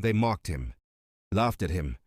They mocked him, laughed at him,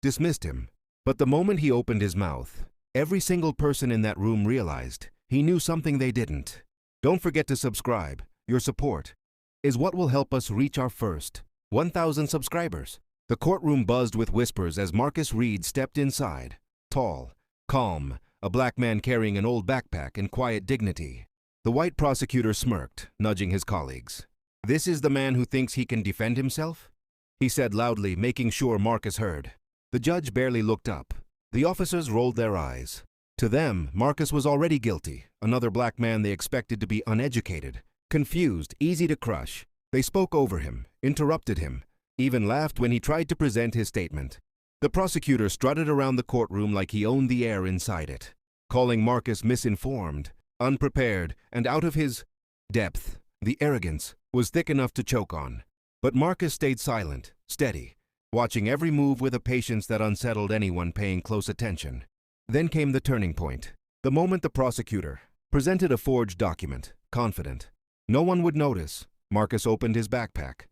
dismissed him. But the moment he opened his mouth, every single person in that room realized he knew something they didn't. Don't forget to subscribe. Your support is what will help us reach our first 1,000 subscribers. The courtroom buzzed with whispers as Marcus Reed stepped inside. Tall, calm, a black man carrying an old backpack in quiet dignity. The white prosecutor smirked, nudging his colleagues. "This is the man who thinks he can defend himself?" he said loudly, making sure Marcus heard. The judge barely looked up. The officers rolled their eyes. To them, Marcus was already guilty, another black man they expected to be uneducated, confused, easy to crush. They spoke over him, interrupted him, even laughed when he tried to present his statement. The prosecutor strutted around the courtroom like he owned the air inside it, calling Marcus misinformed, unprepared, and out of his depth. The arrogance was thick enough to choke on. But Marcus stayed silent, steady, watching every move with a patience that unsettled anyone paying close attention. Then came the turning point. The moment the prosecutor presented a forged document, confident no one would notice, Marcus opened his backpack,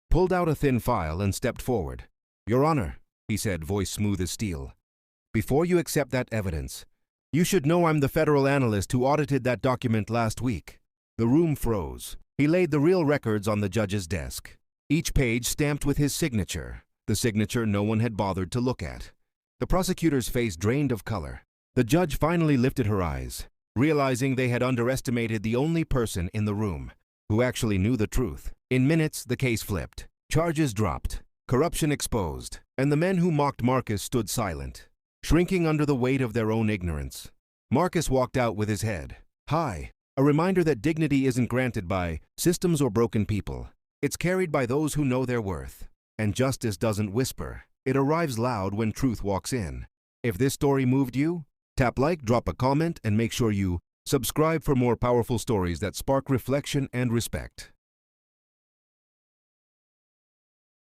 pulled out a thin file, and stepped forward. "Your Honor," he said, voice smooth as steel, "before you accept that evidence, you should know I'm the federal analyst who audited that document last week." The room froze. He laid the real records on the judge's desk, each page stamped with his signature, the signature no one had bothered to look at. The prosecutor's face drained of color. The judge finally lifted her eyes, realizing they had underestimated the only person in the room who actually knew the truth. In minutes, the case flipped. Charges dropped, corruption exposed, and the men who mocked Marcus stood silent, shrinking under the weight of their own ignorance. Marcus walked out with his head high, a reminder that dignity isn't granted by systems or broken people. It's carried by those who know their worth. And justice doesn't whisper. It arrives loud when truth walks in. If this story moved you, tap like, drop a comment, and make sure you subscribe for more powerful stories that spark reflection and respect.